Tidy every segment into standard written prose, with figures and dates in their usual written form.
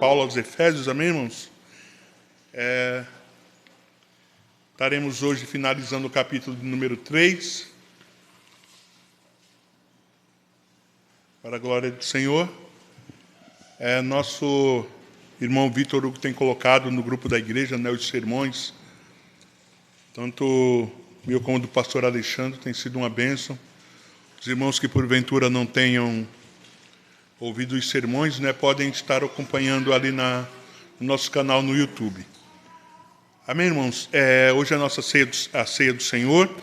Paulo aos Efésios, amém, irmãos? Estaremos hoje finalizando o capítulo número 3. Para a glória do Senhor. Nosso irmão Vitor Hugo tem colocado no grupo da igreja, né, os sermões. Tanto meu como do pastor Alexandre tem sido uma bênção. Os irmãos que porventura não tenham ouvido os sermões, né, podem estar acompanhando ali no nosso canal no YouTube. Amém, irmãos? Hoje é a nossa ceia do Senhor.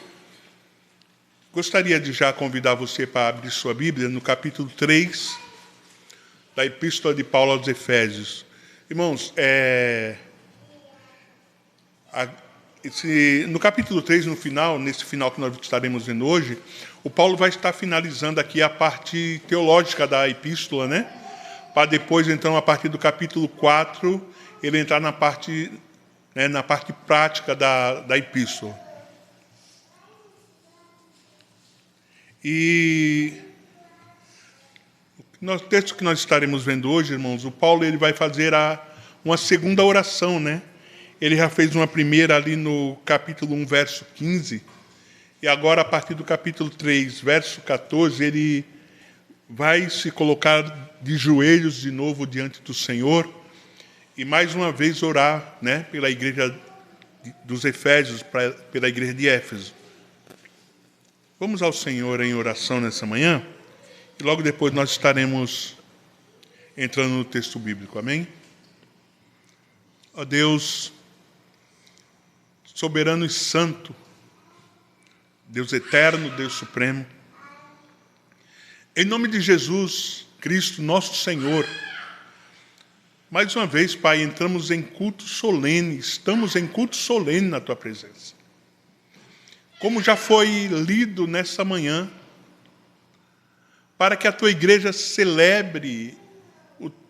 Gostaria de já convidar você para abrir sua Bíblia no capítulo 3 da Epístola de Paulo aos Efésios. Irmãos, no capítulo 3, nesse final que nós estaremos vendo hoje, o Paulo vai estar finalizando aqui a parte teológica da epístola, né? Para depois, então, a partir do capítulo 4, ele entrar na parte prática da epístola. E no texto que nós estaremos vendo hoje, irmãos, o Paulo ele vai fazer uma segunda oração, né? Ele já fez uma primeira ali no capítulo 1, verso 15, e agora, a partir do capítulo 3, verso 14, ele vai se colocar de joelhos de novo diante do Senhor e mais uma vez orar, né, pela igreja dos Efésios, pela igreja de Éfeso. Vamos ao Senhor em oração nessa manhã e logo depois nós estaremos entrando no texto bíblico, amém? Ó Deus, soberano e santo, Deus eterno, Deus supremo, em nome de Jesus Cristo, nosso Senhor, mais uma vez, Pai, entramos em culto solene, estamos em culto solene na Tua presença. Como já foi lido nessa manhã, para que a Tua igreja celebre,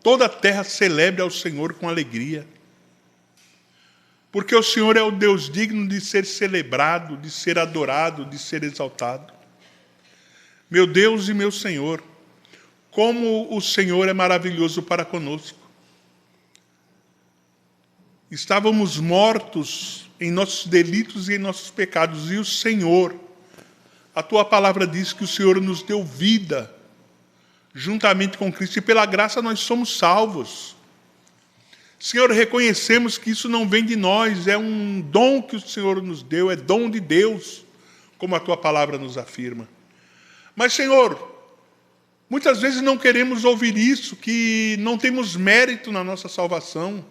toda a terra celebre ao Senhor com alegria. Porque o Senhor é o Deus digno de ser celebrado, de ser adorado, de ser exaltado. Meu Deus e meu Senhor, como o Senhor é maravilhoso para conosco. Estávamos mortos em nossos delitos e em nossos pecados, e o Senhor, a Tua palavra diz que o Senhor nos deu vida, juntamente com Cristo, e pela graça nós somos salvos. Senhor, reconhecemos que isso não vem de nós, é um dom que o Senhor nos deu, é dom de Deus, como a Tua palavra nos afirma. Mas, Senhor, muitas vezes não queremos ouvir isso, que não temos mérito na nossa salvação.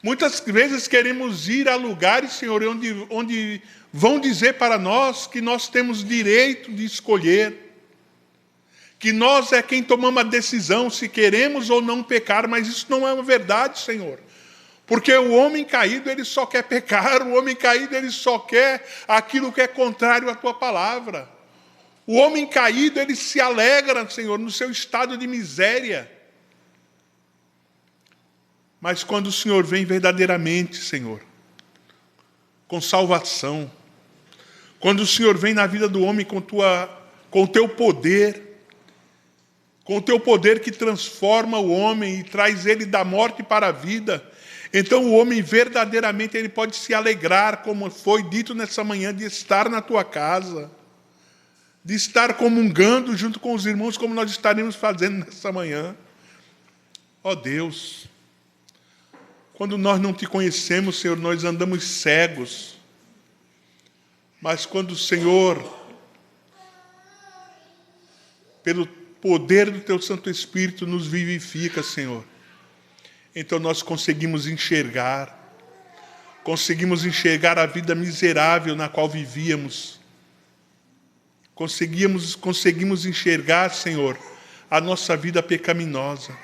Muitas vezes queremos ir a lugares, Senhor, onde vão dizer para nós que nós temos direito de escolher, que nós é quem tomamos a decisão se queremos ou não pecar, mas isso não é uma verdade, Senhor. Porque o homem caído, ele só quer pecar, o homem caído, ele só quer aquilo que é contrário à Tua palavra. O homem caído, ele se alegra, Senhor, no seu estado de miséria. Mas quando o Senhor vem verdadeiramente, Senhor, com salvação, quando o Senhor vem na vida do homem com o Teu poder, com o Teu poder que transforma o homem e traz ele da morte para a vida, então o homem verdadeiramente ele pode se alegrar, como foi dito nessa manhã, de estar na Tua casa, de estar comungando junto com os irmãos, como nós estaremos fazendo nessa manhã. Ó Deus, quando nós não Te conhecemos, Senhor, nós andamos cegos, mas quando o Senhor, pelo poder do Teu Santo Espírito nos vivifica, Senhor, então nós conseguimos enxergar a vida miserável na qual vivíamos. Conseguimos enxergar, Senhor, a nossa vida pecaminosa.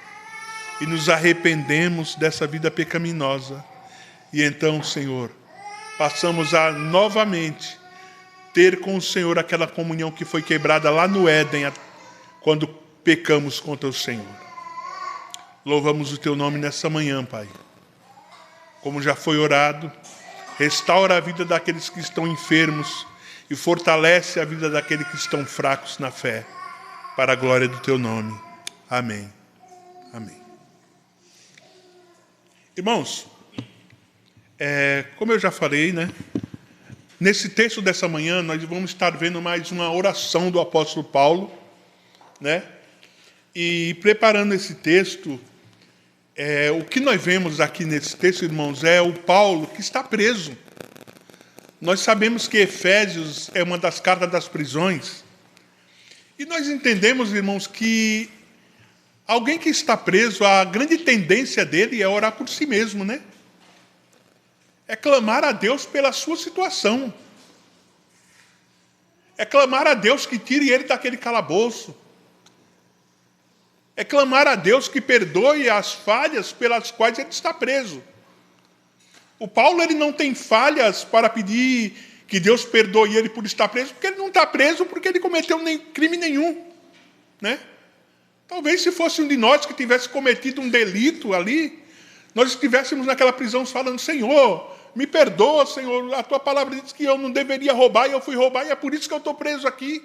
E nos arrependemos dessa vida pecaminosa. E então, Senhor, passamos a novamente ter com o Senhor aquela comunhão que foi quebrada lá no Éden, quando pecamos contra o Senhor. Louvamos o Teu nome nessa manhã, Pai. Como já foi orado, restaura a vida daqueles que estão enfermos e fortalece a vida daqueles que estão fracos na fé, para a glória do Teu nome. Amém. Amém. Irmãos, como eu já falei, né? Nesse texto dessa manhã, nós vamos estar vendo mais uma oração do apóstolo Paulo, né? E preparando esse texto, o que nós vemos aqui nesse texto, irmãos, é o Paulo que está preso. Nós sabemos que Efésios é uma das cartas das prisões. E nós entendemos, irmãos, que alguém que está preso, a grande tendência dele é orar por si mesmo, né? É clamar a Deus pela sua situação. É clamar a Deus que tire ele daquele calabouço. É clamar a Deus que perdoe as falhas pelas quais ele está preso. O Paulo ele não tem falhas para pedir que Deus perdoe ele por estar preso, porque ele não está preso porque ele cometeu crime nenhum, né? Talvez se fosse um de nós que tivesse cometido um delito ali, nós estivéssemos naquela prisão falando: Senhor, me perdoa, Senhor, a tua palavra diz que eu não deveria roubar e eu fui roubar e é por isso que eu estou preso aqui.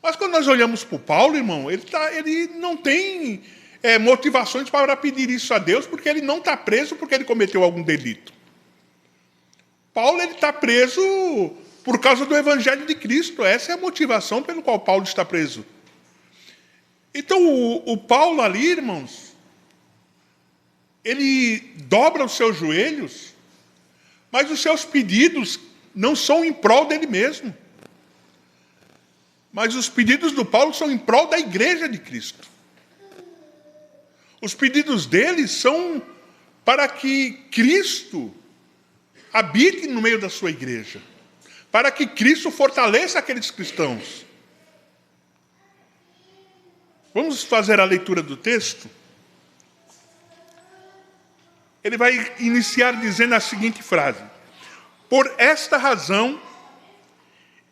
Mas quando nós olhamos para o Paulo, irmão, ele não tem motivações para pedir isso a Deus, porque ele não está preso porque ele cometeu algum delito. Paulo está preso por causa do Evangelho de Cristo. Essa é a motivação pelo qual Paulo está preso. Então, o Paulo ali, irmãos, ele dobra os seus joelhos, mas os seus pedidos não são em prol dele mesmo. Mas os pedidos do Paulo são em prol da igreja de Cristo. Os pedidos dele são para que Cristo habite no meio da sua igreja, para que Cristo fortaleça aqueles cristãos. Vamos fazer a leitura do texto? Ele vai iniciar dizendo a seguinte frase: por esta razão,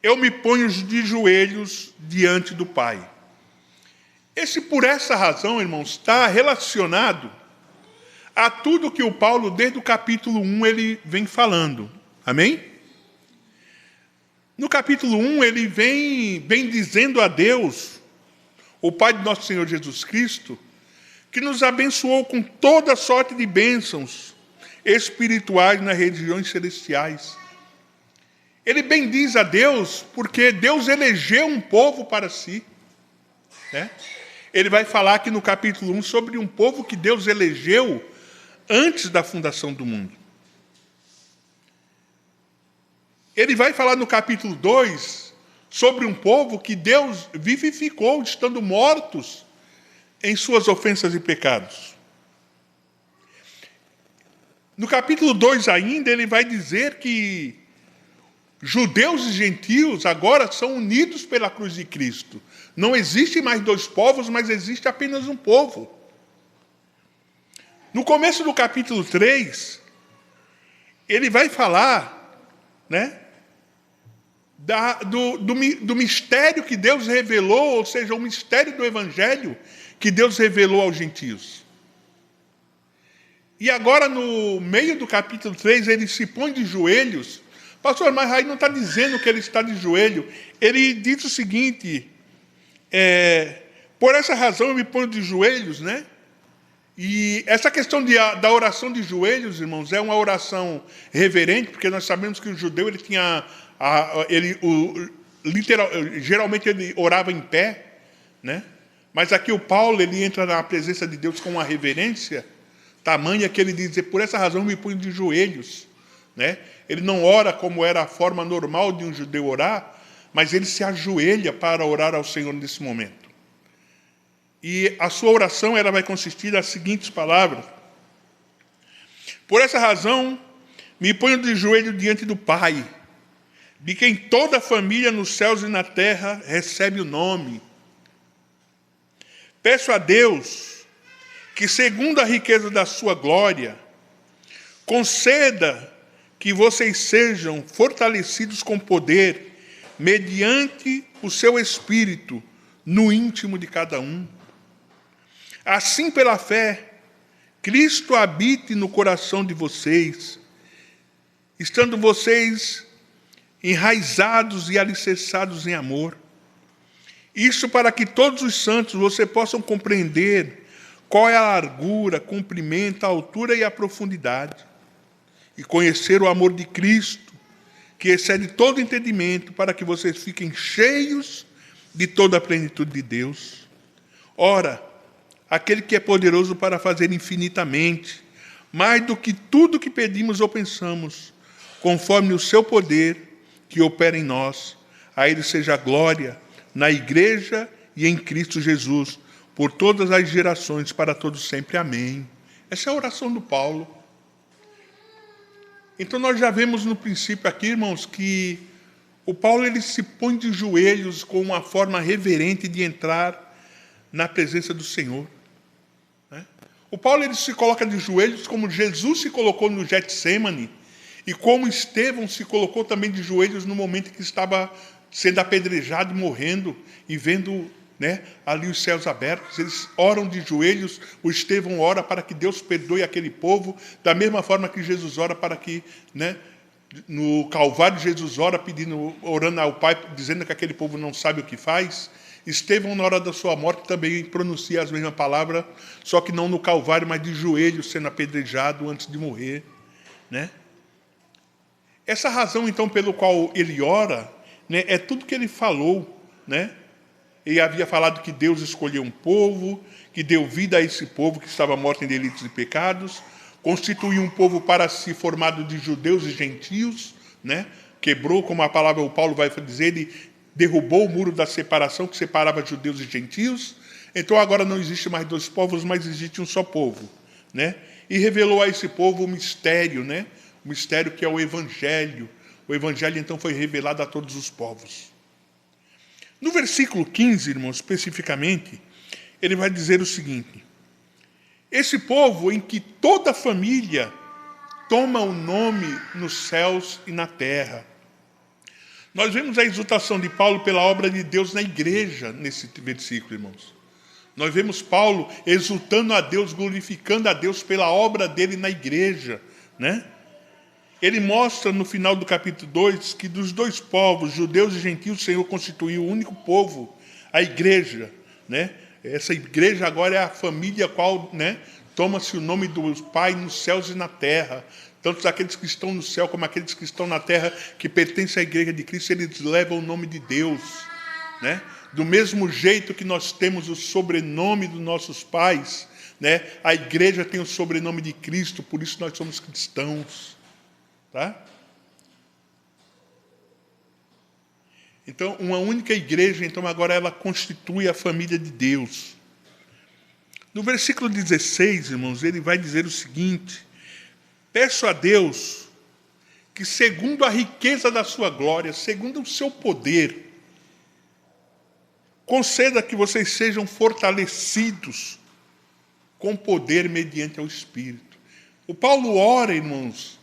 eu me ponho de joelhos diante do Pai. Esse por essa razão, irmãos, está relacionado a tudo que o Paulo, desde o capítulo 1, ele vem falando. Amém? No capítulo 1, ele vem dizendo a Deus, o Pai de nosso Senhor Jesus Cristo, que nos abençoou com toda sorte de bênçãos espirituais nas regiões celestiais. Ele bendiz a Deus porque Deus elegeu um povo para si, né? Ele vai falar aqui no capítulo 1 sobre um povo que Deus elegeu antes da fundação do mundo. Ele vai falar no capítulo 2 sobre um povo que Deus vivificou, estando mortos em suas ofensas e pecados. No capítulo 2 ainda, ele vai dizer que judeus e gentios agora são unidos pela cruz de Cristo. Não existe mais dois povos, mas existe apenas um povo. No começo do capítulo 3, ele vai falar, né, do mistério que Deus revelou, ou seja, o mistério do Evangelho que Deus revelou aos gentios. E agora, no meio do capítulo 3, ele se põe de joelhos. Pastor, mas aí não está dizendo que ele está de joelho. Ele diz o seguinte: por essa razão eu me ponho de joelhos, né? E essa questão da oração de joelhos, irmãos, é uma oração reverente, porque nós sabemos que o judeu ele tinha geralmente ele orava em pé, né? Mas aqui o Paulo ele entra na presença de Deus com uma reverência tamanha que ele diz: por essa razão eu me ponho de joelhos, né? Ele não ora como era a forma normal de um judeu orar, mas ele se ajoelha para orar ao Senhor nesse momento. E a sua oração ela vai consistir nas seguintes palavras: por essa razão, me ponho de joelho diante do Pai, de quem toda a família nos céus e na terra recebe o nome. Peço a Deus que, segundo a riqueza da sua glória, conceda que vocês sejam fortalecidos com poder, mediante o seu Espírito, no íntimo de cada um. Assim, pela fé, Cristo habite no coração de vocês, estando vocês enraizados e alicerçados em amor. Isso para que todos os santos você possam compreender qual é a largura, comprimento, a altura e a profundidade, e conhecer o amor de Cristo, que excede todo entendimento, para que vocês fiquem cheios de toda a plenitude de Deus. Ora, aquele que é poderoso para fazer infinitamente, mais do que tudo que pedimos ou pensamos, conforme o seu poder que opera em nós, a ele seja a glória na igreja e em Cristo Jesus, por todas as gerações, para todos sempre. Amém. Essa é a oração do Paulo. Então nós já vemos no princípio aqui, irmãos, que o Paulo ele se põe de joelhos com uma forma reverente de entrar na presença do Senhor. O Paulo ele se coloca de joelhos como Jesus se colocou no Getsêmani e como Estevão se colocou também de joelhos no momento que estava sendo apedrejado e morrendo e vendo, ali os céus abertos. Eles oram de joelhos, o Estevão ora para que Deus perdoe aquele povo, da mesma forma que Jesus ora para que, no Calvário Jesus ora orando ao Pai, dizendo que aquele povo não sabe o que faz. Estevão, na hora da sua morte, também pronuncia as mesmas palavras, só que não no Calvário, mas de joelhos, sendo apedrejado antes de morrer. Essa razão, então, pelo qual ele ora, é tudo que ele falou. Ele havia falado que Deus escolheu um povo, que deu vida a esse povo que estava morto em delitos e pecados, constituiu um povo para si formado de judeus e gentios, quebrou, como a palavra o Paulo vai dizer, ele derrubou o muro da separação que separava judeus e gentios. Então agora não existe mais dois povos, mas existe um só povo. E revelou a esse povo o mistério, o mistério que é o Evangelho. O Evangelho então foi revelado a todos os povos. No versículo 15, irmãos, especificamente, ele vai dizer o seguinte: esse povo em que toda família toma o nome nos céus e na terra. Nós vemos a exultação de Paulo pela obra de Deus na igreja, nesse versículo, irmãos. Nós vemos Paulo exultando a Deus, glorificando a Deus pela obra dele na igreja. Ele mostra no final do capítulo 2 que dos dois povos, judeus e gentios, o Senhor constituiu o único povo, a igreja. Essa igreja agora é a família a qual toma-se o nome do Pai nos céus e na terra. Tanto aqueles que estão no céu como aqueles que estão na terra, que pertencem à igreja de Cristo, eles levam o nome de Deus. Do mesmo jeito que nós temos o sobrenome dos nossos pais, a igreja tem o sobrenome de Cristo, por isso nós somos cristãos. Então, uma única igreja, então agora ela constitui a família de Deus. No versículo 16, irmãos, ele vai dizer o seguinte: peço a Deus que, segundo a riqueza da sua glória, segundo o seu poder, conceda que vocês sejam fortalecidos com poder mediante o Espírito. O Paulo ora, irmãos,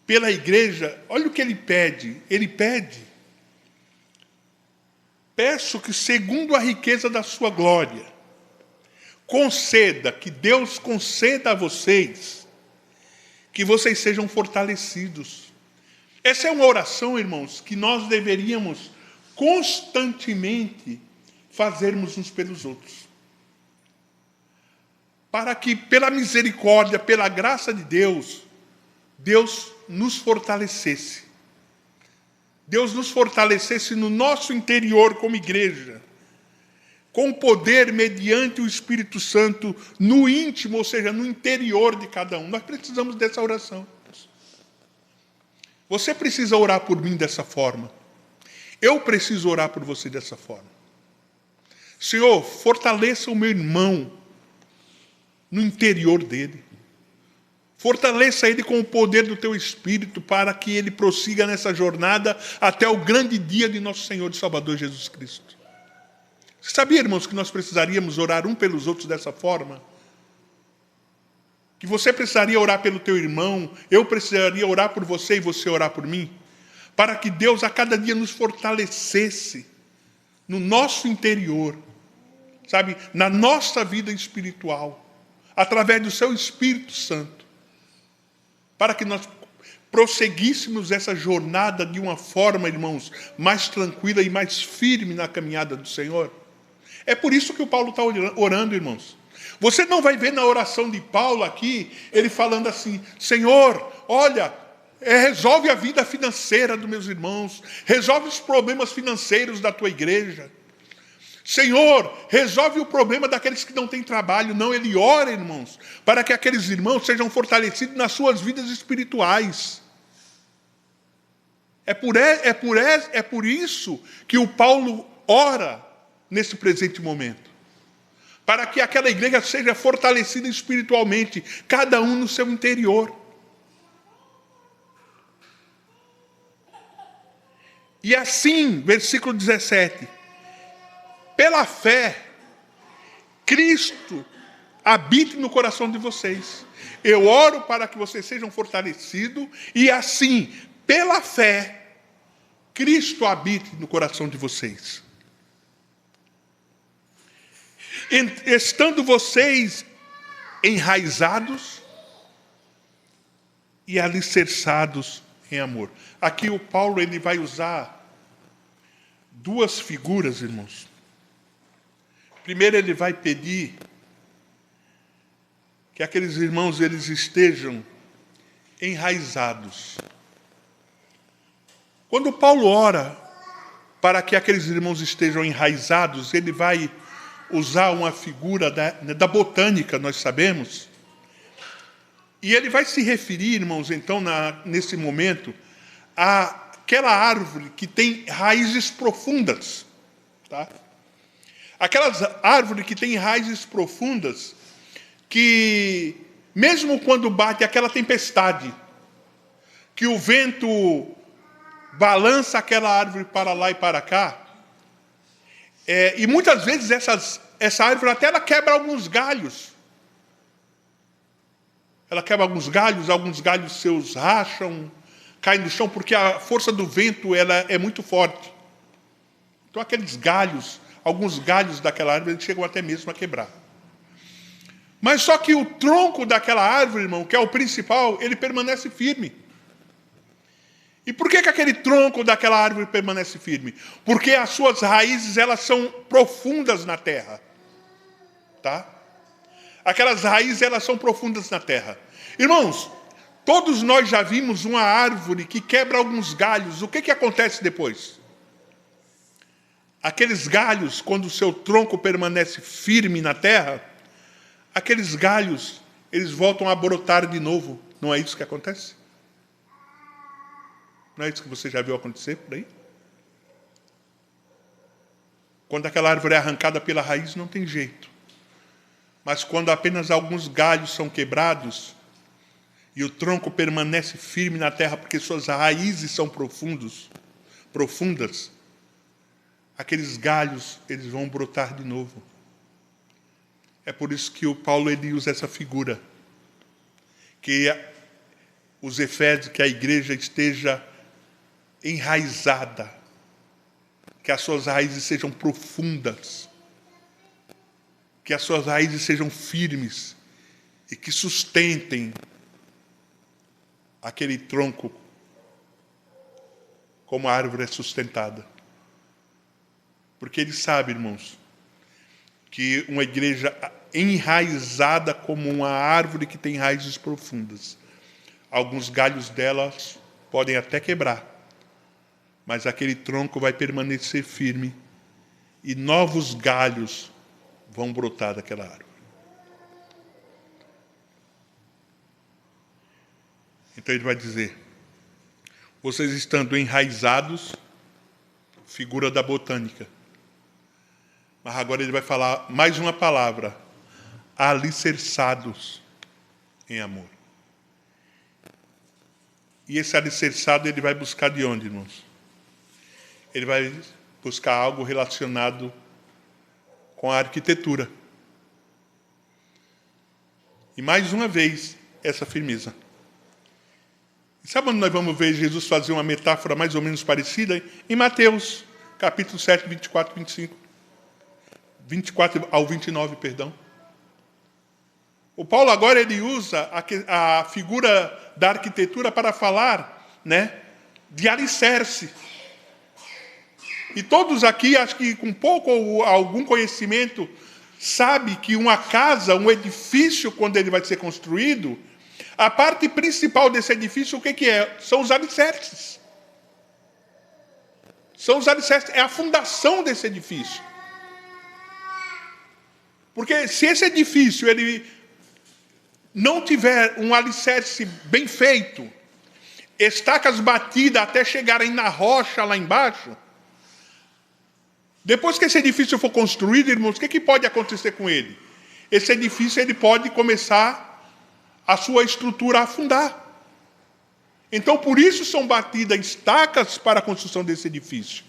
pela igreja. Olha o que ele pede. Ele pede: peço que, segundo a riqueza da sua glória, conceda, que Deus conceda a vocês, que vocês sejam fortalecidos. Essa é uma oração, irmãos, que nós deveríamos constantemente fazermos uns pelos outros. Para que, pela misericórdia, pela graça de Deus, Deus nos fortalecesse. Deus nos fortalecesse no nosso interior como igreja, com poder mediante o Espírito Santo no íntimo, ou seja, no interior de cada um. Nós precisamos dessa oração. Você precisa orar por mim dessa forma. Eu preciso orar por você dessa forma. Senhor, fortaleça o meu irmão no interior dele. Fortaleça ele com o poder do teu Espírito para que ele prossiga nessa jornada até o grande dia de nosso Senhor e Salvador Jesus Cristo. Você sabia, irmãos, que nós precisaríamos orar um pelos outros dessa forma? Que você precisaria orar pelo teu irmão, eu precisaria orar por você e você orar por mim? Para que Deus a cada dia nos fortalecesse no nosso interior, sabe? Na nossa vida espiritual, através do seu Espírito Santo. Para que nós prosseguíssemos essa jornada de uma forma, irmãos, mais tranquila e mais firme na caminhada do Senhor. É por isso que o Paulo está orando, irmãos. Você não vai ver na oração de Paulo aqui, ele falando assim: Senhor, olha, resolve a vida financeira dos meus irmãos, resolve os problemas financeiros da tua igreja. Senhor, resolve o problema daqueles que não têm trabalho. Não, ele ora, irmãos, para que aqueles irmãos sejam fortalecidos nas suas vidas espirituais. É por isso que o Paulo ora nesse presente momento. Para que aquela igreja seja fortalecida espiritualmente, cada um no seu interior. E assim, versículo 17, pela fé, Cristo habite no coração de vocês. Eu oro para que vocês sejam fortalecidos e assim, pela fé, Cristo habite no coração de vocês. Estando vocês enraizados e alicerçados em amor. Aqui o Paulo ele vai usar duas figuras, irmãos. Primeiro ele vai pedir que aqueles irmãos eles estejam enraizados. Quando Paulo ora para que aqueles irmãos estejam enraizados, ele vai usar uma figura da botânica, nós sabemos. E ele vai se referir, irmãos, então, nesse momento, àquela árvore que tem raízes profundas. Tá? Aquelas árvores que têm raízes profundas, que mesmo quando bate aquela tempestade, que o vento balança aquela árvore para lá e para cá, e muitas vezes essa árvore até ela quebra alguns galhos. Ela quebra alguns galhos seus racham, caem no chão, porque a força do vento ela é muito forte. Então aqueles galhos, alguns galhos daquela árvore, eles chegam até mesmo a quebrar. Mas só que o tronco daquela árvore, irmão, que é o principal, ele permanece firme. E por que aquele tronco daquela árvore permanece firme? Porque as suas raízes elas são profundas na terra. Tá? Aquelas raízes elas são profundas na terra. Irmãos, todos nós já vimos uma árvore que quebra alguns galhos. O que acontece depois? Aqueles galhos, quando o seu tronco permanece firme na terra, aqueles galhos, eles voltam a brotar de novo. Não é isso que acontece? Não é isso que você já viu acontecer por aí? Quando aquela árvore é arrancada pela raiz, não tem jeito. Mas quando apenas alguns galhos são quebrados e o tronco permanece firme na terra porque suas raízes são profundas, aqueles galhos eles vão brotar de novo. É por isso que o Paulo ele usa essa figura, que os Efésios, que a igreja esteja enraizada, que as suas raízes sejam profundas, que as suas raízes sejam firmes e que sustentem aquele tronco como a árvore é sustentada. Porque ele sabe, irmãos, que uma igreja enraizada como uma árvore que tem raízes profundas, alguns galhos delas podem até quebrar, mas aquele tronco vai permanecer firme e novos galhos vão brotar daquela árvore. Então ele vai dizer, vocês estando enraizados, figura da botânica. Mas agora ele vai falar mais uma palavra, alicerçados em amor. E esse alicerçado ele vai buscar de onde, irmãos? Ele vai buscar algo relacionado com a arquitetura. E mais uma vez, essa firmeza. E sabe onde nós vamos ver Jesus fazer uma metáfora mais ou menos parecida? Em Mateus, capítulo 7, 24 ao 29, perdão. O Paulo agora ele usa a figura da arquitetura para falar, de alicerce. E todos aqui, acho que com pouco ou algum conhecimento, sabe que uma casa, um edifício, quando ele vai ser construído, a parte principal desse edifício, o que é? São os alicerces. São os alicerces, é a fundação desse edifício. Porque se esse edifício ele não tiver um alicerce bem feito, estacas batidas até chegarem na rocha lá embaixo, depois que esse edifício for construído, irmãos, o que pode acontecer com ele? Esse edifício ele pode começar a sua estrutura a afundar. Então, por isso são batidas estacas para a construção desse edifício.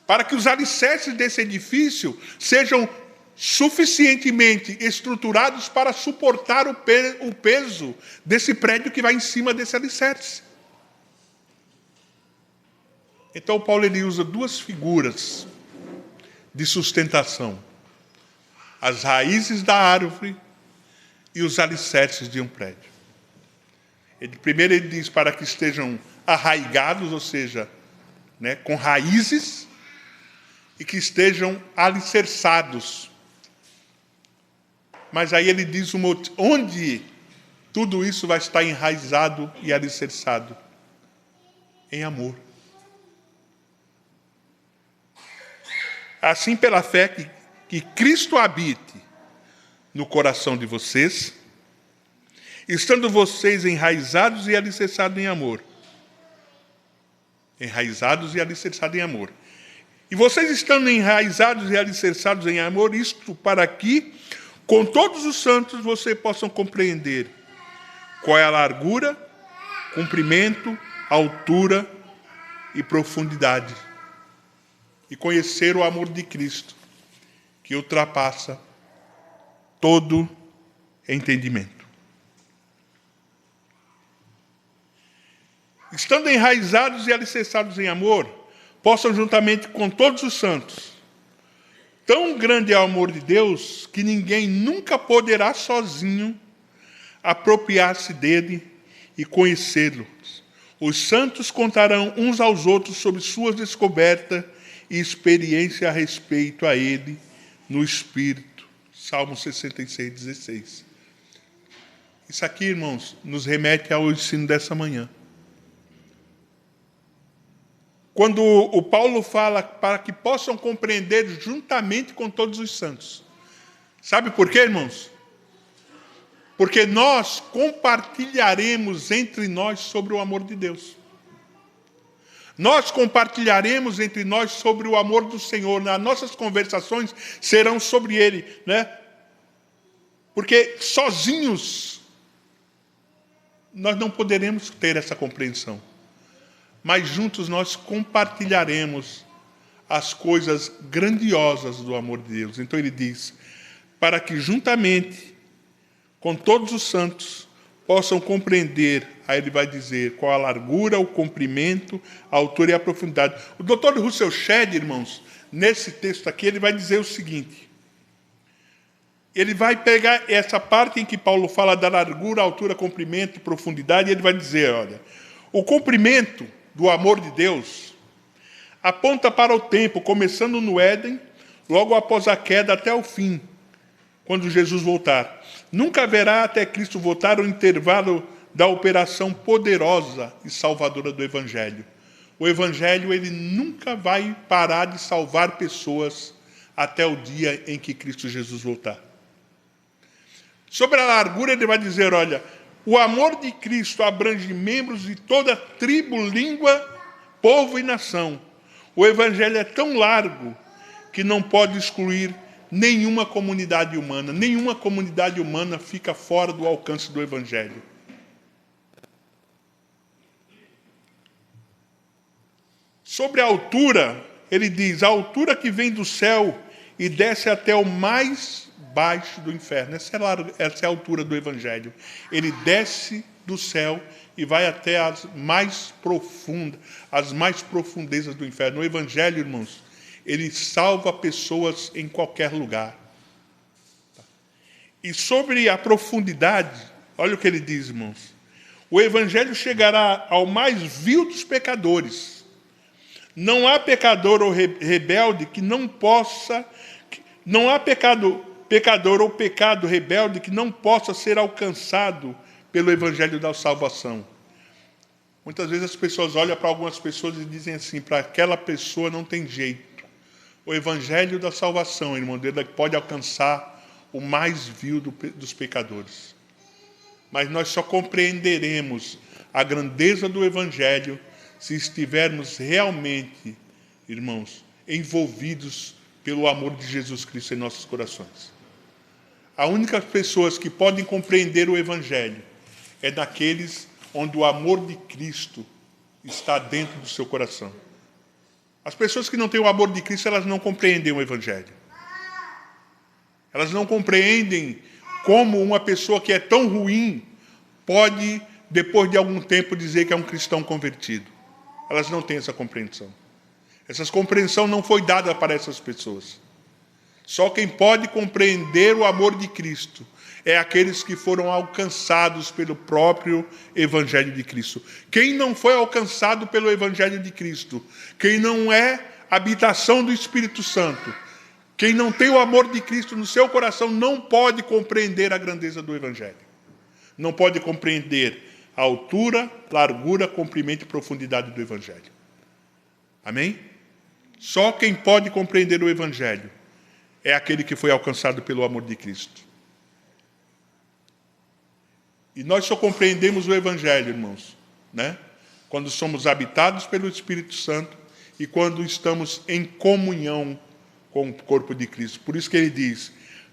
Para que os alicerces desse edifício sejam suficientemente estruturados para suportar o peso desse prédio que vai em cima desse alicerce. Então, Paulo ele usa duas figuras de sustentação: as raízes da árvore e os alicerces de um prédio. Primeiro ele diz para que estejam arraigados, ou seja, com raízes, e que estejam alicerçados. Mas aí ele diz onde tudo isso vai estar enraizado e alicerçado: em amor. Assim, pela fé que Cristo habite no coração de vocês, estando vocês enraizados e alicerçados em amor. Enraizados e alicerçados em amor. E vocês estando enraizados e alicerçados em amor, isto para que, com todos os santos, vocês possam compreender qual é a largura, comprimento, altura e profundidade. E conhecer o amor de Cristo, que ultrapassa todo entendimento. Estando enraizados e alicerçados em amor, possam juntamente com todos os santos. Tão grande é o amor de Deus que ninguém nunca poderá sozinho apropriar-se dele e conhecê-lo. Os santos contarão uns aos outros sobre suas descobertas e experiência a respeito a ele no Espírito. Salmo 66, 16. Isso aqui, irmãos, nos remete ao ensino dessa manhã. Quando o Paulo fala para que possam compreender juntamente com todos os santos. Sabe por quê, irmãos? Porque nós compartilharemos entre nós sobre o amor de Deus. Nós compartilharemos entre nós sobre o amor do Senhor. As nossas conversações serão sobre Ele, Porque sozinhos nós não poderemos ter essa compreensão. Mas juntos nós compartilharemos as coisas grandiosas do amor de Deus. Então ele diz, para que juntamente com todos os santos possam compreender, aí ele vai dizer qual a largura, o comprimento, a altura e a profundidade. O Dr. Russell Shedd, irmãos, nesse texto aqui, ele vai dizer o seguinte. Ele vai pegar essa parte em que Paulo fala da largura, altura, comprimento e profundidade, e ele vai dizer, olha, o comprimento do amor de Deus aponta para o tempo, começando no Éden, logo após a queda até o fim, quando Jesus voltar. Nunca haverá até Cristo voltar o intervalo da operação poderosa e salvadora do Evangelho. O Evangelho ele nunca vai parar de salvar pessoas até o dia em que Cristo Jesus voltar. Sobre a largura, ele vai dizer, olha, o amor de Cristo abrange membros de toda tribo, língua, povo e nação. O Evangelho é tão largo que não pode excluir nenhuma comunidade humana. Nenhuma comunidade humana fica fora do alcance do Evangelho. Sobre a altura, ele diz, a altura que vem do céu e desce até o mais baixo do inferno. Essa é a altura do Evangelho. Ele desce do céu e vai até as mais profundezas do inferno. O Evangelho, irmãos, ele salva pessoas em qualquer lugar. E sobre a profundidade, olha o que ele diz, irmãos. O Evangelho chegará ao mais vil dos pecadores. Não há pecador ou rebelde que não possa Não há pecador ou pecado rebelde que não possa ser alcançado pelo evangelho da salvação. Muitas vezes as pessoas olham para algumas pessoas e dizem assim, para aquela pessoa não tem jeito. O evangelho da salvação, irmão, dele pode alcançar o mais vil dos pecadores. Mas nós só compreenderemos a grandeza do evangelho se estivermos realmente, irmãos, envolvidos pelo amor de Jesus Cristo em nossos corações. A única pessoas que podem compreender o evangelho é daqueles onde o amor de Cristo está dentro do seu coração. As pessoas que não têm o amor de Cristo, elas não compreendem o evangelho. Elas não compreendem como uma pessoa que é tão ruim pode, depois de algum tempo, dizer que é um cristão convertido. Elas não têm essa compreensão. Essa compreensão não foi dada para essas pessoas. Só quem pode compreender o amor de Cristo é aqueles que foram alcançados pelo próprio Evangelho de Cristo. Quem não foi alcançado pelo Evangelho de Cristo, quem não é habitação do Espírito Santo, quem não tem o amor de Cristo no seu coração, não pode compreender a grandeza do Evangelho. Não pode compreender a altura, largura, comprimento e profundidade do Evangelho. Amém? Só quem pode compreender o Evangelho é aquele que foi alcançado pelo amor de Cristo. E nós só compreendemos o Evangelho, irmãos, né? Quando somos habitados pelo Espírito Santo e quando estamos em comunhão com o corpo de Cristo. Por isso que ele diz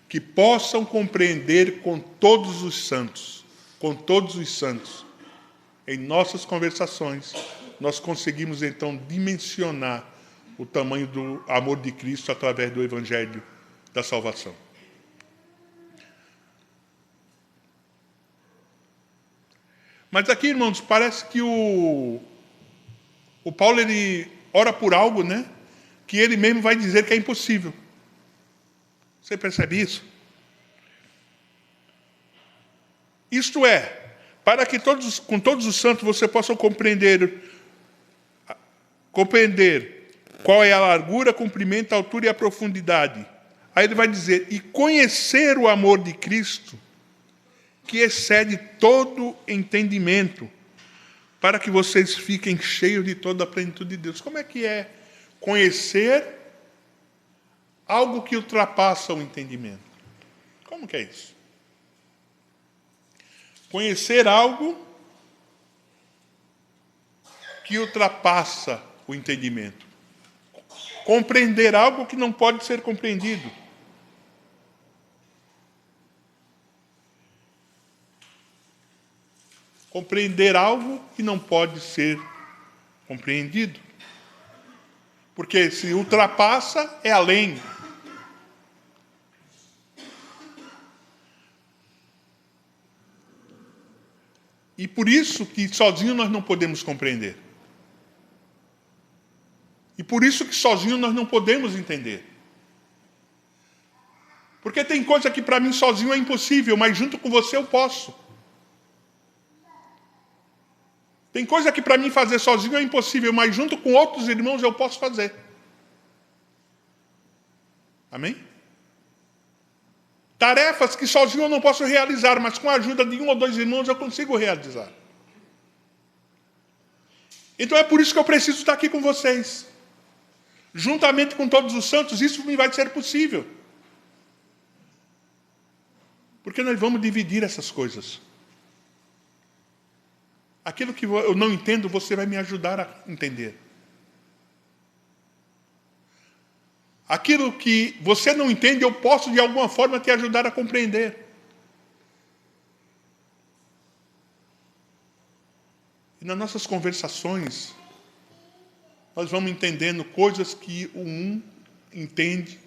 que possam compreender com todos os santos, em nossas conversações, nós conseguimos então dimensionar o tamanho do amor de Cristo através do Evangelho da salvação. Mas aqui, irmãos, parece que o Paulo, ele ora por algo, né? Que ele mesmo vai dizer que é impossível. Você percebe isso? Isto é, para que com todos os santos você possa compreender qual é a largura, comprimento, a altura e a profundidade. Aí ele vai dizer, e conhecer o amor de Cristo, que excede todo entendimento, para que vocês fiquem cheios de toda a plenitude de Deus. Como é que é conhecer algo que ultrapassa o entendimento? Como que é isso? Conhecer algo que ultrapassa o entendimento. Compreender algo que não pode ser compreendido. Compreender algo que não pode ser compreendido. Porque se ultrapassa, é além. E por isso que sozinho nós não podemos compreender. E por isso que sozinho nós não podemos entender. Porque tem coisa que para mim sozinho é impossível, mas junto com você eu posso. Tem coisa que para mim fazer sozinho é impossível, mas junto com outros irmãos eu posso fazer. Amém? Tarefas que sozinho eu não posso realizar, mas com a ajuda de um ou dois irmãos eu consigo realizar. Então é por isso que eu preciso estar aqui com vocês. Juntamente com todos os santos, isso me vai ser possível. Porque nós vamos dividir essas coisas. Aquilo que eu não entendo, você vai me ajudar a entender. Aquilo que você não entende, eu posso de alguma forma te ajudar a compreender. E nas nossas conversações, nós vamos entendendo coisas que o um entende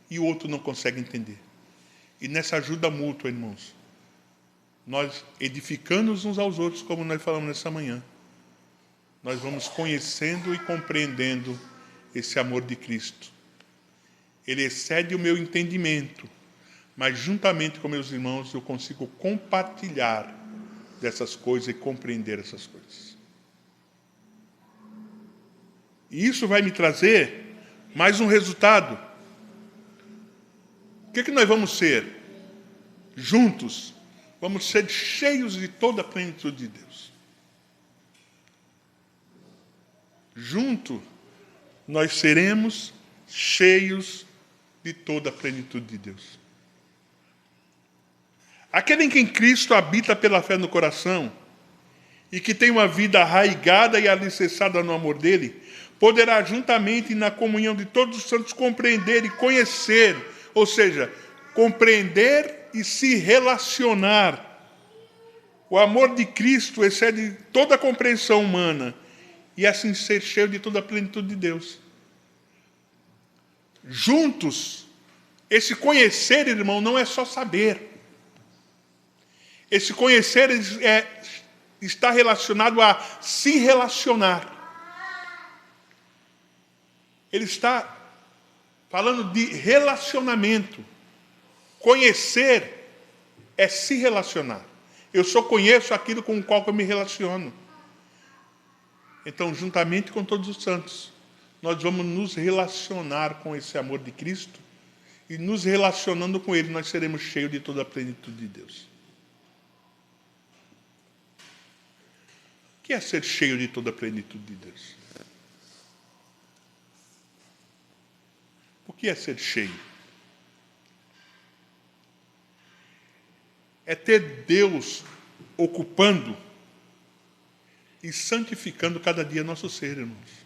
e o outro não consegue entender. E nessa ajuda mútua, irmãos, nós edificando uns aos outros, como nós falamos nessa manhã, nós vamos conhecendo e compreendendo esse amor de Cristo. Ele excede o meu entendimento, mas juntamente com meus irmãos eu consigo compartilhar dessas coisas e compreender essas coisas. E isso vai me trazer mais um resultado. O que nós vamos ser? Juntos, vamos ser cheios de toda a plenitude de Deus. Junto, nós seremos cheios de toda a plenitude de Deus. Aquele em quem Cristo habita pela fé no coração e que tem uma vida arraigada e alicerçada no amor dele, poderá juntamente na comunhão de todos os santos compreender e conhecer, ou seja, compreender e se relacionar. O amor de Cristo excede toda a compreensão humana e assim ser cheio de toda a plenitude de Deus. Juntos, esse conhecer, irmão, não é só saber. Esse conhecer está relacionado a se relacionar. Ele está falando de relacionamento. Conhecer é se relacionar. Eu só conheço aquilo com o qual eu me relaciono. Então, juntamente com todos os santos, nós vamos nos relacionar com esse amor de Cristo e nos relacionando com Ele, nós seremos cheios de toda a plenitude de Deus. O que é ser cheio de toda a plenitude de Deus? O que é ser cheio? É ter Deus ocupando e santificando cada dia nosso ser, irmãos.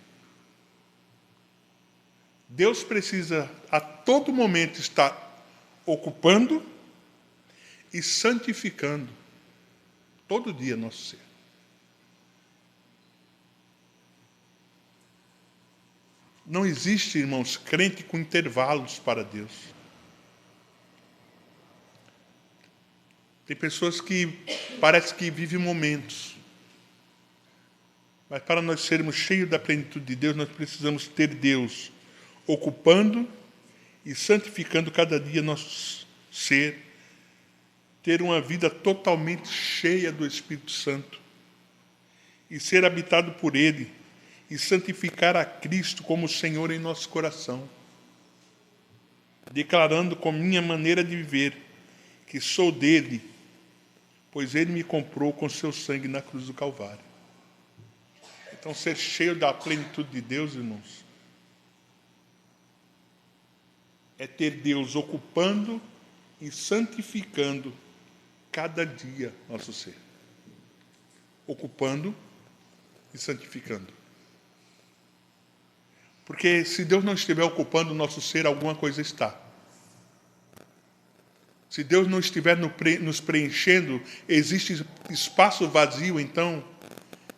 Deus precisa a todo momento estar ocupando e santificando todo dia nosso ser. Não existe, irmãos, crente com intervalos para Deus. Tem pessoas que parece que vivem momentos. Mas para nós sermos cheios da plenitude de Deus, nós precisamos ter Deus ocupando e santificando cada dia nosso ser, ter uma vida totalmente cheia do Espírito Santo e ser habitado por Ele e santificar a Cristo como Senhor em nosso coração, declarando com minha maneira de viver que sou dele, pois Ele me comprou com seu sangue na cruz do Calvário. Então, ser cheio da plenitude de Deus, irmãos, é ter Deus ocupando e santificando cada dia nosso ser. Ocupando e santificando. Porque se Deus não estiver ocupando o nosso ser, alguma coisa está. Se Deus não estiver nos preenchendo, existe espaço vazio, então,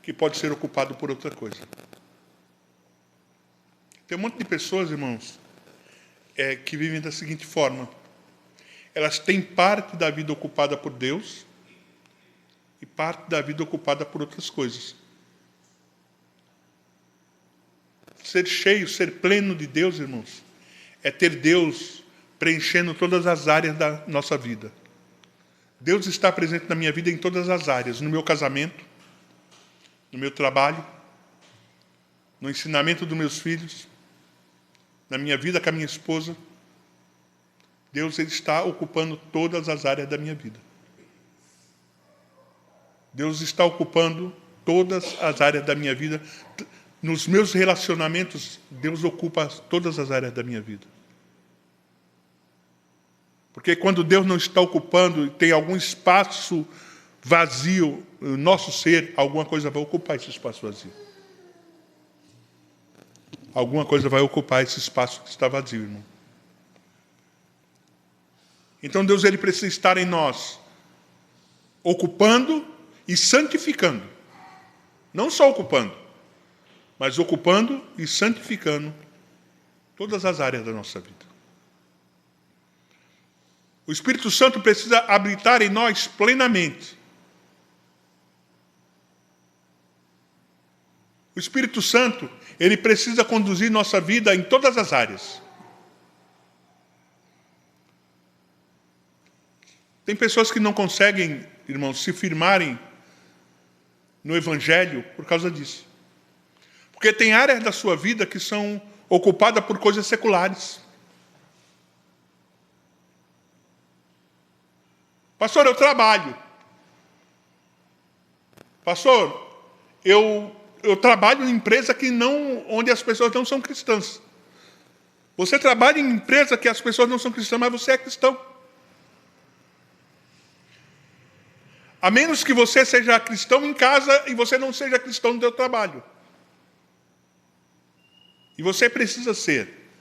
que pode ser ocupado por outra coisa. Tem um monte de pessoas, irmãos, que vivem da seguinte forma. Elas têm parte da vida ocupada por Deus e parte da vida ocupada por outras coisas. Ser cheio, ser pleno de Deus, irmãos, é ter Deus preenchendo todas as áreas da nossa vida. Deus está presente na minha vida em todas as áreas, no meu casamento, no meu trabalho, no ensinamento dos meus filhos, na minha vida com a minha esposa. Deus, Ele está ocupando todas as áreas da minha vida. Deus está ocupando todas as áreas da minha vida. Nos meus relacionamentos, Deus ocupa todas as áreas da minha vida. Porque quando Deus não está ocupando, tem algum espaço vazio no nosso ser, alguma coisa vai ocupar esse espaço vazio. Alguma coisa vai ocupar esse espaço que está vazio, irmão. Então Deus, Ele precisa estar em nós, ocupando e santificando. Não só ocupando, mas ocupando e santificando todas as áreas da nossa vida. O Espírito Santo precisa habitar em nós plenamente. O Espírito Santo, ele precisa conduzir nossa vida em todas as áreas. Tem pessoas que não conseguem, irmãos, se firmarem no Evangelho por causa disso. Porque tem áreas da sua vida que são ocupadas por coisas seculares. Pastor, eu trabalho. Pastor, eu trabalho em empresa onde as pessoas não são cristãs. Você trabalha em empresa que as pessoas não são cristãs, mas você é cristão. A menos que você seja cristão em casa e você não seja cristão no seu trabalho. E você precisa ser.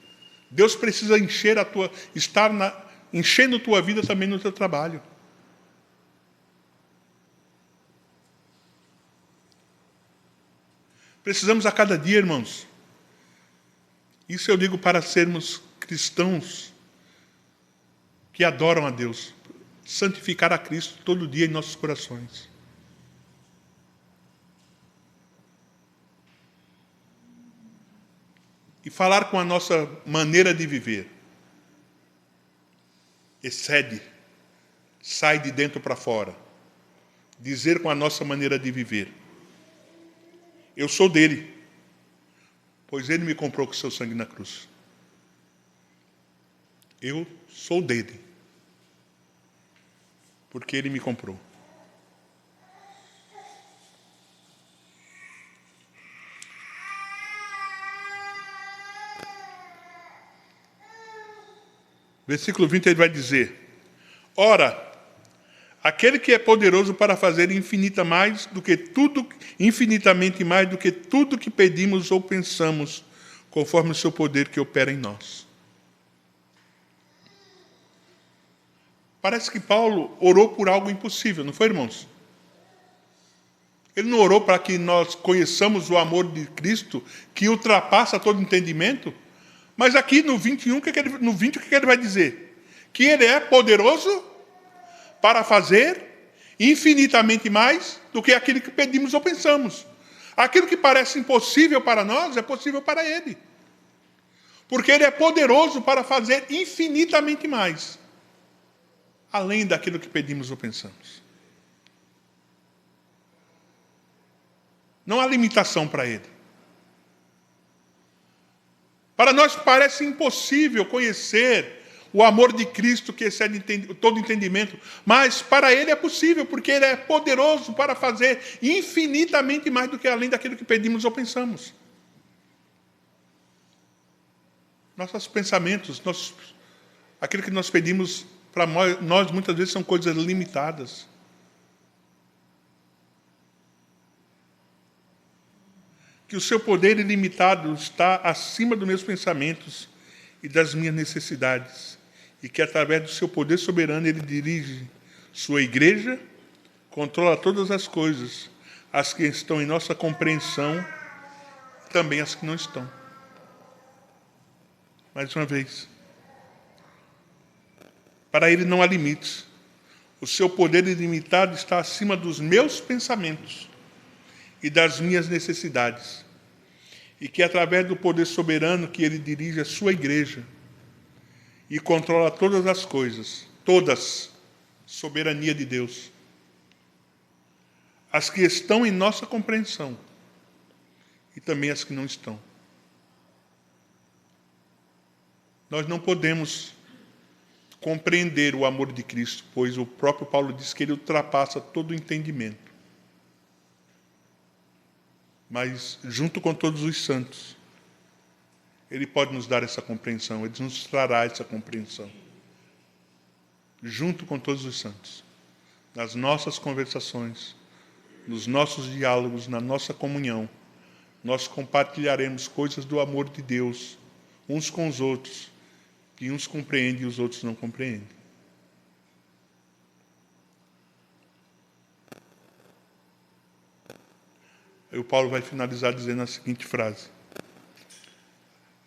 Deus precisa enchendo a tua vida também no teu trabalho. Precisamos a cada dia, irmãos. Isso eu digo para sermos cristãos que adoram a Deus. Santificar a Cristo todo dia em nossos corações. E falar com a nossa maneira de viver. Excede. Sai de dentro para fora. Dizer com a nossa maneira de viver. Eu sou dele, pois ele me comprou com seu sangue na cruz. Eu sou dele, porque ele me comprou. Versículo 20 ele vai dizer: ora, aquele que é poderoso para fazer infinitamente mais do que tudo que pedimos ou pensamos, conforme o seu poder que opera em nós. Parece que Paulo orou por algo impossível, não foi, irmãos? Ele não orou para que nós conheçamos o amor de Cristo, que ultrapassa todo entendimento? Mas aqui no 21, no 20, o que ele vai dizer? Que ele é poderoso para fazer infinitamente mais do que aquilo que pedimos ou pensamos. Aquilo que parece impossível para nós é possível para ele. Porque ele é poderoso para fazer infinitamente mais, além daquilo que pedimos ou pensamos. Não há limitação para ele. Para nós parece impossível conhecer o amor de Cristo que excede todo entendimento, mas para ele é possível, porque ele é poderoso para fazer infinitamente mais do que além daquilo que pedimos ou pensamos. Nossos pensamentos, aquilo que nós pedimos para nós muitas vezes são coisas limitadas. Que o seu poder ilimitado está acima dos meus pensamentos e das minhas necessidades. E que através do seu poder soberano ele dirige sua igreja, controla todas as coisas, as que estão em nossa compreensão, e também as que não estão. Mais uma vez. Para ele não há limites. O seu poder ilimitado está acima dos meus pensamentos e das minhas necessidades. E que através do poder soberano que ele dirige a sua igreja e controla todas as coisas, todas, soberania de Deus, as que estão em nossa compreensão e também as que não estão. Nós não podemos compreender o amor de Cristo, pois o próprio Paulo diz que ele ultrapassa todo o entendimento. Mas, junto com todos os santos, ele pode nos dar essa compreensão, ele nos trará essa compreensão. Junto com todos os santos, nas nossas conversações, nos nossos diálogos, na nossa comunhão, nós compartilharemos coisas do amor de Deus, uns com os outros, que uns compreendem e os outros não compreendem. Aí o Paulo vai finalizar dizendo a seguinte frase: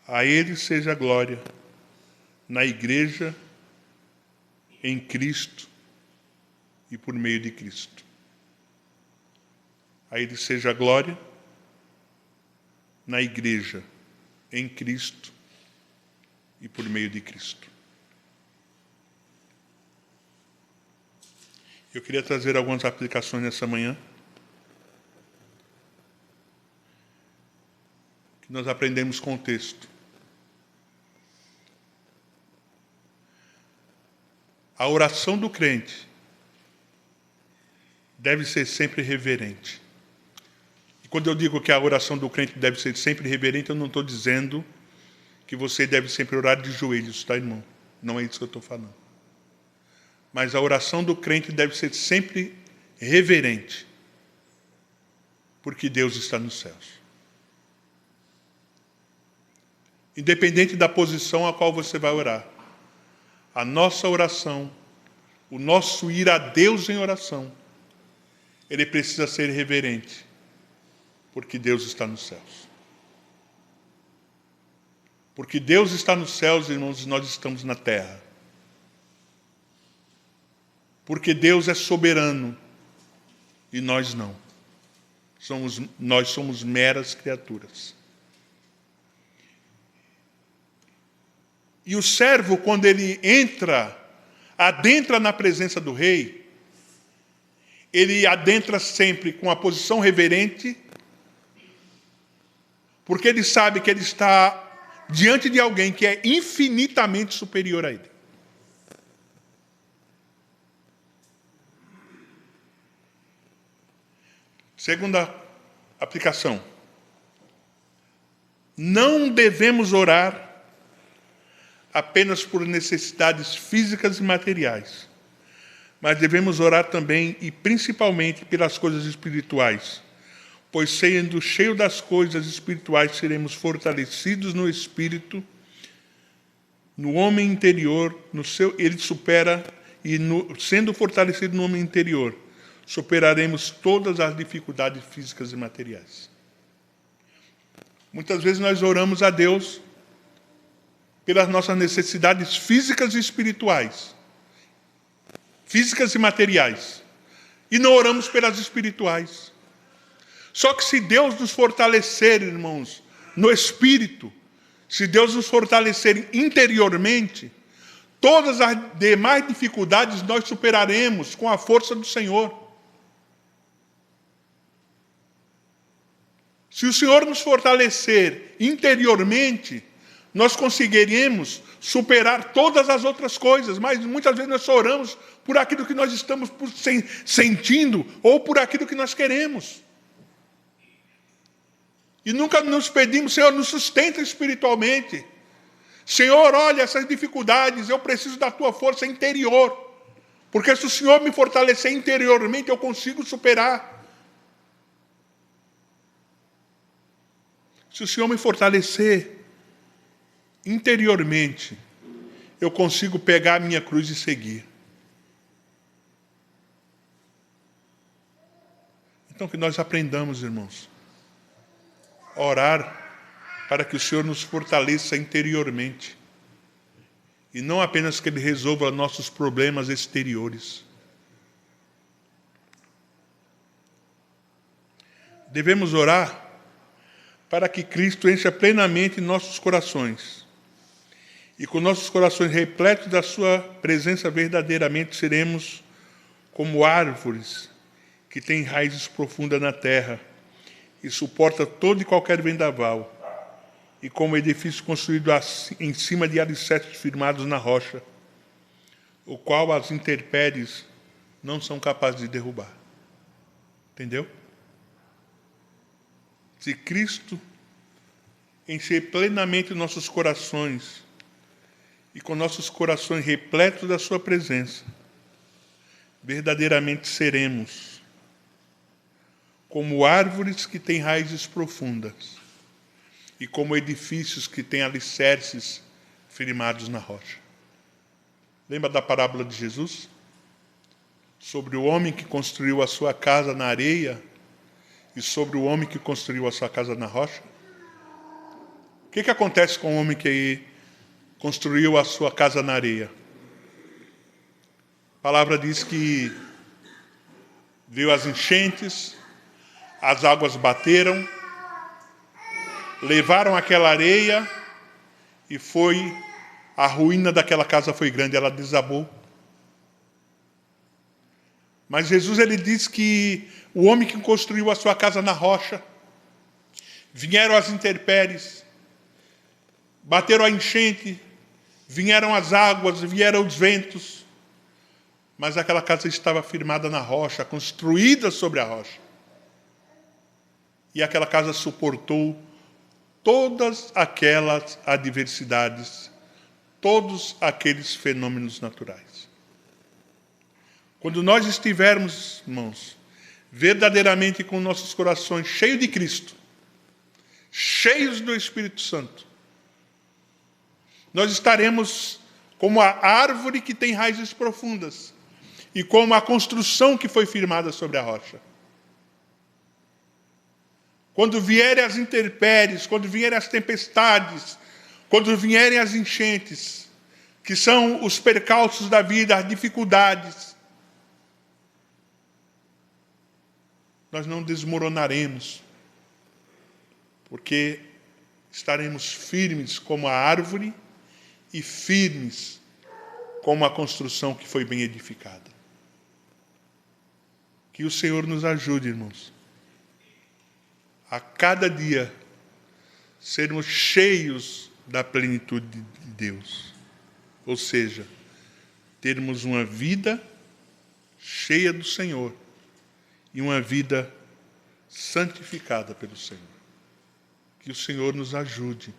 a ele seja a glória na igreja, em Cristo e por meio de Cristo. A ele seja a glória na igreja, em Cristo e por meio de Cristo. Eu queria trazer algumas aplicações nessa manhã. Que nós aprendemos com o texto. A oração do crente deve ser sempre reverente. E quando eu digo que a oração do crente deve ser sempre reverente, eu não estou dizendo que você deve sempre orar de joelhos, tá, irmão? Não é isso que eu estou falando. Mas a oração do crente deve ser sempre reverente, porque Deus está nos céus. Independente da posição a qual você vai orar, a nossa oração, o nosso ir a Deus em oração, ele precisa ser reverente, porque Deus está nos céus. Porque Deus está nos céus, irmãos, e nós estamos na terra. Porque Deus é soberano e nós não. Nós somos meras criaturas. E o servo, quando ele adentra na presença do rei, ele adentra sempre com a posição reverente, porque ele sabe que ele está diante de alguém que é infinitamente superior a ele. Segunda aplicação. Não devemos orar apenas por necessidades físicas e materiais, mas devemos orar também e principalmente pelas coisas espirituais, pois sendo cheio das coisas espirituais seremos fortalecidos no espírito, no homem interior, ele supera, sendo fortalecido no homem interior, superaremos todas as dificuldades físicas e materiais. Muitas vezes nós oramos a Deus pelas nossas necessidades físicas e espirituais, físicas e materiais, e não oramos pelas espirituais. Só que se Deus nos fortalecer, irmãos, no espírito, se Deus nos fortalecer interiormente, todas as demais dificuldades nós superaremos com a força do Senhor. Se o Senhor nos fortalecer interiormente, nós conseguiremos superar todas as outras coisas, mas muitas vezes nós só oramos por aquilo que nós estamos sentindo ou por aquilo que nós queremos. E nunca nos pedimos, Senhor, nos sustenta espiritualmente. Senhor, olha essas dificuldades, eu preciso da tua força interior. Porque se o Senhor me fortalecer interiormente, eu consigo superar. Se o Senhor me fortalecer interiormente, eu consigo pegar a minha cruz e seguir. Então que nós aprendamos, irmãos, a orar para que o Senhor nos fortaleça interiormente. E não apenas que Ele resolva nossos problemas exteriores. Devemos orar para que Cristo encha plenamente nossos corações. E com nossos corações repletos da sua presença, verdadeiramente seremos como árvores que têm raízes profundas na terra e suporta todo e qualquer vendaval, e como edifício construído em cima de alicerces firmados na rocha, o qual as intempéries não são capazes de derrubar. Entendeu? Se Cristo encher plenamente nossos corações, e com nossos corações repletos da sua presença, verdadeiramente seremos como árvores que têm raízes profundas e como edifícios que têm alicerces firmados na rocha. Lembra da parábola de Jesus? Sobre o homem que construiu a sua casa na areia e sobre o homem que construiu a sua casa na rocha? O que acontece com o homem que construiu a sua casa na areia? A palavra diz que veio as enchentes, as águas bateram, levaram aquela areia e a ruína daquela casa foi grande, ela desabou. Mas Jesus, ele diz que o homem que construiu a sua casa na rocha, vieram as intempéries, bateram a enchente, vieram as águas, vieram os ventos, mas aquela casa estava firmada na rocha, construída sobre a rocha. E aquela casa suportou todas aquelas adversidades, todos aqueles fenômenos naturais. Quando nós estivermos, irmãos, verdadeiramente com nossos corações cheios de Cristo, cheios do Espírito Santo, nós estaremos como a árvore que tem raízes profundas e como a construção que foi firmada sobre a rocha. Quando vierem as intempéries, quando vierem as tempestades, quando vierem as enchentes, que são os percalços da vida, as dificuldades, nós não desmoronaremos, porque estaremos firmes como a árvore e firmes como a construção que foi bem edificada. Que o Senhor nos ajude, irmãos, a cada dia sermos cheios da plenitude de Deus. Ou seja, termos uma vida cheia do Senhor e uma vida santificada pelo Senhor. Que o Senhor nos ajude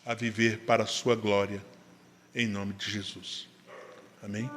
a viver para a sua glória, em nome de Jesus. Amém?